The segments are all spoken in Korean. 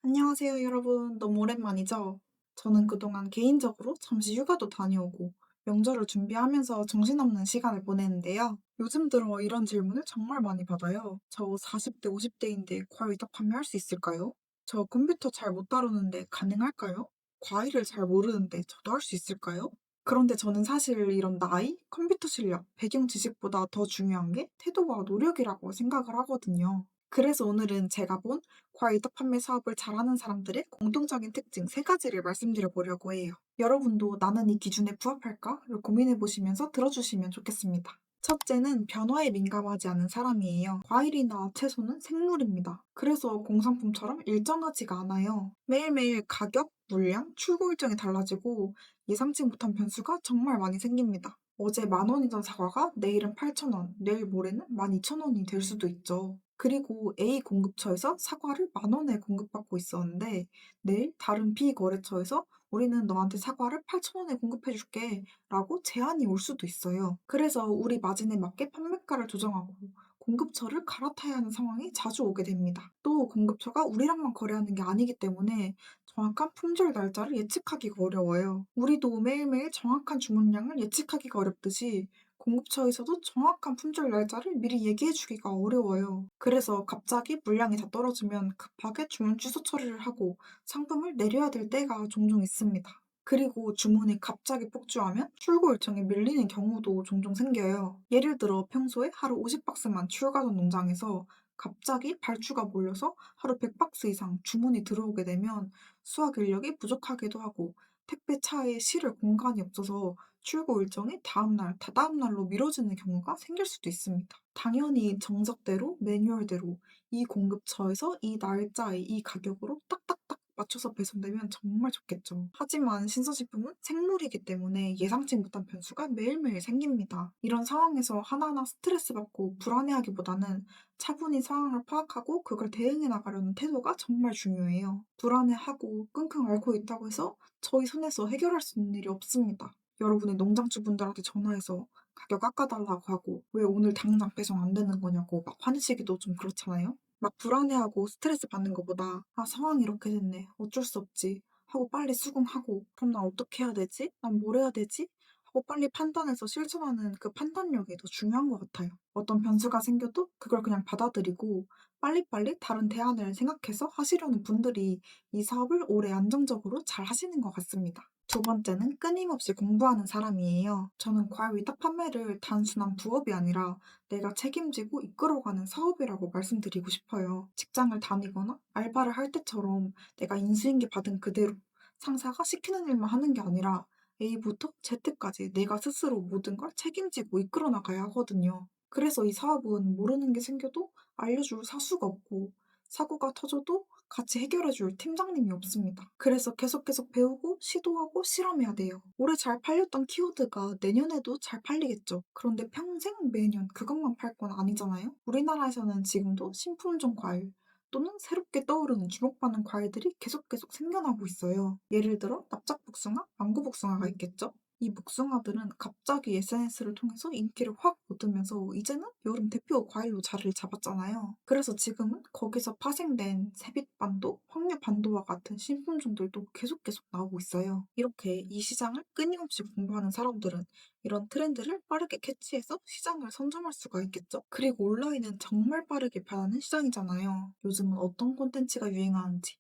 안녕하세요, 여러분. 너무 오랜만이죠? 저는 그동안 개인적으로 잠시 휴가도 다녀오고 명절을 준비하면서 정신없는 시간을 보내는데요. 요즘 들어 이런 질문을 정말 많이 받아요. 저 40대, 50대인데 과일 위탁 판매할 수 있을까요? 저 컴퓨터 잘 못 다루는데 가능할까요? 과일을 잘 모르는데 저도 할 수 있을까요? 그런데 저는 사실 이런 나이, 컴퓨터 실력, 배경 지식보다 더 중요한 게 태도와 노력이라고 생각을 하거든요. 그래서 오늘은 제가 본 과일 위탁 판매 사업을 잘하는 사람들의 공통적인 특징 세 가지를 말씀드려 보려고 해요. 여러분도 나는 이 기준에 부합할까?를 고민해 보시면서 들어주시면 좋겠습니다. 첫째는 변화에 민감하지 않은 사람이에요. 과일이나 채소는 생물입니다. 그래서 공산품처럼 일정하지가 않아요. 매일매일 가격, 물량, 출고 일정이 달라지고 예상치 못한 변수가 정말 많이 생깁니다. 어제 10,000원이던 사과가 내일은 8,000원, 내일 모레는 12,000원이 될 수도 있죠. 그리고 A 공급처에서 사과를 10,000원에 공급받고 있었는데 내일 다른 B 거래처에서 우리는 너한테 사과를 8,000원에 공급해줄게 라고 제안이 올 수도 있어요. 그래서 우리 마진에 맞게 판매가를 조정하고 공급처를 갈아타야 하는 상황이 자주 오게 됩니다. 또 공급처가 우리랑만 거래하는 게 아니기 때문에 정확한 품절 날짜를 예측하기가 어려워요. 우리도 매일매일 정확한 주문량을 예측하기가 어렵듯이 공급처에서도 정확한 품절 날짜를 미리 얘기해주기가 어려워요. 그래서 갑자기 물량이 다 떨어지면 급하게 주문 취소 처리를 하고 상품을 내려야 될 때가 종종 있습니다. 그리고 주문이 갑자기 폭주하면 출고 일정이 밀리는 경우도 종종 생겨요. 예를 들어 평소에 하루 50박스만 출가던 농장에서 갑자기 발주가 몰려서 하루 100박스 이상 주문이 들어오게 되면 수확 인력이 부족하기도 하고 택배 차에 실을 공간이 없어서 출고 일정이 다음날, 다다음날로 미뤄지는 경우가 생길 수도 있습니다. 당연히 정석대로, 매뉴얼대로 이 공급처에서 이 날짜에 이 가격으로 딱딱딱 맞춰서 배송되면 정말 좋겠죠. 하지만 신선식품은 생물이기 때문에 예상치 못한 변수가 매일매일 생깁니다. 이런 상황에서 하나하나 스트레스 받고 불안해하기보다는 차분히 상황을 파악하고 그걸 대응해 나가려는 태도가 정말 중요해요. 불안해하고 끙끙 앓고 있다고 해서 저희 손에서 해결할 수 있는 일이 없습니다. 여러분이 농장주분들한테 전화해서 가격 깎아달라고 하고 왜 오늘 당장 배송 안 되는 거냐고 막 화내시기도 좀 그렇잖아요? 막 불안해하고 스트레스 받는 것보다 아 상황이 이렇게 됐네 어쩔 수 없지 하고 빨리 수긍하고 그럼 난 어떻게 해야 되지? 난 뭘 해야 되지? 하고 빨리 판단해서 실천하는 그 판단력이 더 중요한 것 같아요. 어떤 변수가 생겨도 그걸 그냥 받아들이고 빨리빨리 다른 대안을 생각해서 하시려는 분들이 이 사업을 오래 안정적으로 잘 하시는 것 같습니다. 두 번째는 끊임없이 공부하는 사람이에요. 저는 과일 위탁 판매를 단순한 부업이 아니라 내가 책임지고 이끌어가는 사업이라고 말씀드리고 싶어요. 직장을 다니거나 알바를 할 때처럼 내가 인수인계 받은 그대로 상사가 시키는 일만 하는 게 아니라 A부터 Z까지 내가 스스로 모든 걸 책임지고 이끌어 나가야 하거든요. 그래서 이 사업은 모르는 게 생겨도 알려줄 사수가 없고 사고가 터져도 같이 해결해줄 팀장님이 없습니다. 그래서 계속 배우고 시도하고 실험해야 돼요. 올해 잘 팔렸던 키워드가 내년에도 잘 팔리겠죠. 그런데 평생 매년 그것만 팔 건 아니잖아요. 우리나라에서는 지금도 신품종 과일 또는 새롭게 떠오르는 주목받는 과일들이 계속 생겨나고 있어요. 예를 들어 납작복숭아, 망고복숭아가 있겠죠. 이 복숭아들은 갑자기 SNS를 통해서 인기를 확 얻으면서 이제는 여름 대표 과일로 자리를 잡았잖아요. 그래서 지금은 거기서 파생된 세빛반도, 황류반도와 같은 신품종들도 계속 나오고 있어요. 이렇게 이 시장을 끊임없이 공부하는 사람들은 이런 트렌드를 빠르게 캐치해서 시장을 선점할 수가 있겠죠? 그리고 온라인은 정말 빠르게 변하는 시장이잖아요. 요즘은 어떤 콘텐츠가 유행하는지,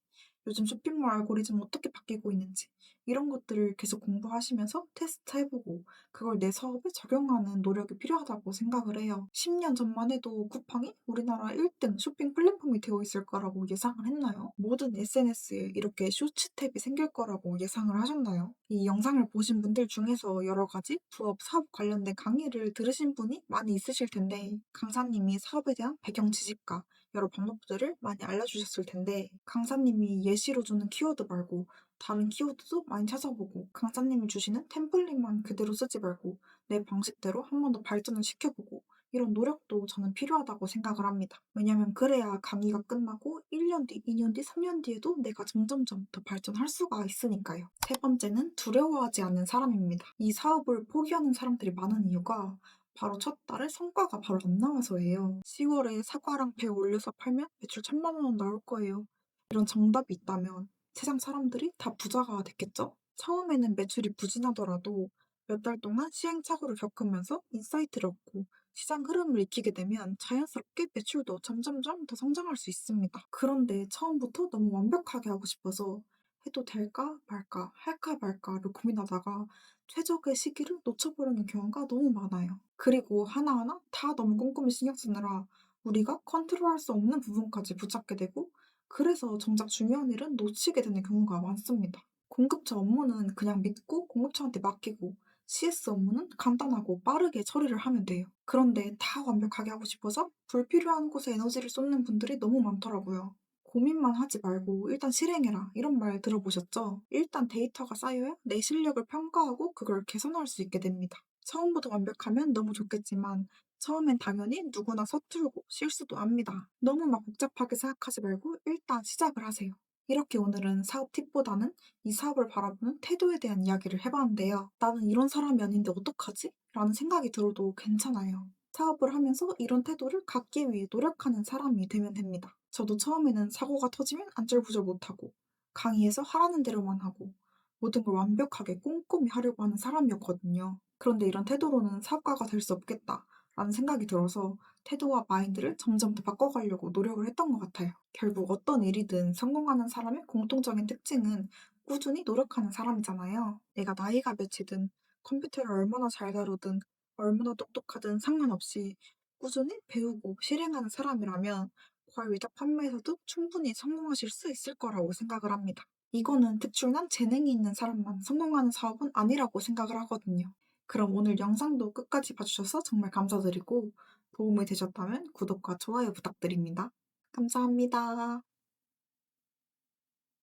요즘 쇼핑몰 알고리즘 어떻게 바뀌고 있는지, 이런 것들을 계속 공부하시면서 테스트해보고 그걸 내 사업에 적용하는 노력이 필요하다고 생각을 해요. 10년 전만 해도 쿠팡이 우리나라 1등 쇼핑 플랫폼이 되어 있을 거라고 예상을 했나요? 모든 SNS에 이렇게 쇼츠 탭이 생길 거라고 예상을 하셨나요? 이 영상을 보신 분들 중에서 여러 가지 부업, 사업 관련된 강의를 들으신 분이 많이 있으실 텐데 강사님이 사업에 대한 배경 지식과 여러 방법들을 많이 알려주셨을 텐데 강사님이 예시로 주는 키워드 말고 다른 키워드도 많이 찾아보고 강사님이 주시는 템플릿만 그대로 쓰지 말고 내 방식대로 한 번 더 발전을 시켜보고 이런 노력도 저는 필요하다고 생각을 합니다. 왜냐면 그래야 강의가 끝나고 1년 뒤, 2년 뒤, 3년 뒤에도 내가 점점점 더 발전할 수가 있으니까요. 세 번째는 두려워하지 않는 사람입니다. 이 사업을 포기하는 사람들이 많은 이유가 바로 첫 달에 성과가 바로 안 나와서예요. 10월에 사과랑 배 올려서 팔면 매출 1,000만 원 나올 거예요. 이런 정답이 있다면 세상 사람들이 다 부자가 됐겠죠? 처음에는 매출이 부진하더라도 몇 달 동안 시행착오를 겪으면서 인사이트를 얻고 시장 흐름을 익히게 되면 자연스럽게 매출도 점점점 더 성장할 수 있습니다. 그런데 처음부터 너무 완벽하게 하고 싶어서 해도 될까 말까, 할까 말까를 고민하다가 최적의 시기를 놓쳐버리는 경우가 너무 많아요. 그리고 하나하나 다 너무 꼼꼼히 신경 쓰느라 우리가 컨트롤할 수 없는 부분까지 붙잡게 되고, 그래서 정작 중요한 일은 놓치게 되는 경우가 많습니다. 공급처 업무는 그냥 믿고 공급처한테 맡기고, CS 업무는 간단하고 빠르게 처리를 하면 돼요. 그런데 다 완벽하게 하고 싶어서 불필요한 곳에 에너지를 쏟는 분들이 너무 많더라고요. 고민만 하지 말고 일단 실행해라, 이런 말 들어보셨죠? 일단 데이터가 쌓여야 내 실력을 평가하고 그걸 개선할 수 있게 됩니다. 처음부터 완벽하면 너무 좋겠지만 처음엔 당연히 누구나 서툴고 실수도 합니다. 너무 막 복잡하게 생각하지 말고 일단 시작을 하세요. 이렇게 오늘은 사업 팁보다는 이 사업을 바라보는 태도에 대한 이야기를 해봤는데요. 나는 이런 사람이 아닌데 어떡하지? 라는 생각이 들어도 괜찮아요. 사업을 하면서 이런 태도를 갖기 위해 노력하는 사람이 되면 됩니다. 저도 처음에는 사고가 터지면 안절부절 못하고 강의에서 하라는 대로만 하고 모든 걸 완벽하게 꼼꼼히 하려고 하는 사람이었거든요. 그런데 이런 태도로는 사업가가 될 수 없겠다 라는 생각이 들어서 태도와 마인드를 점점 더 바꿔가려고 노력을 했던 것 같아요. 결국 어떤 일이든 성공하는 사람의 공통적인 특징은 꾸준히 노력하는 사람이잖아요. 내가 나이가 몇이든 컴퓨터를 얼마나 잘 다루든 얼마나 똑똑하든 상관없이 꾸준히 배우고 실행하는 사람이라면 과일 위탁 판매에서도 충분히 성공하실 수 있을 거라고 생각을 합니다. 이거는 특출난 재능이 있는 사람만 성공하는 사업은 아니라고 생각을 하거든요. 그럼 오늘 영상도 끝까지 봐주셔서 정말 감사드리고 도움이 되셨다면 구독과 좋아요 부탁드립니다. 감사합니다.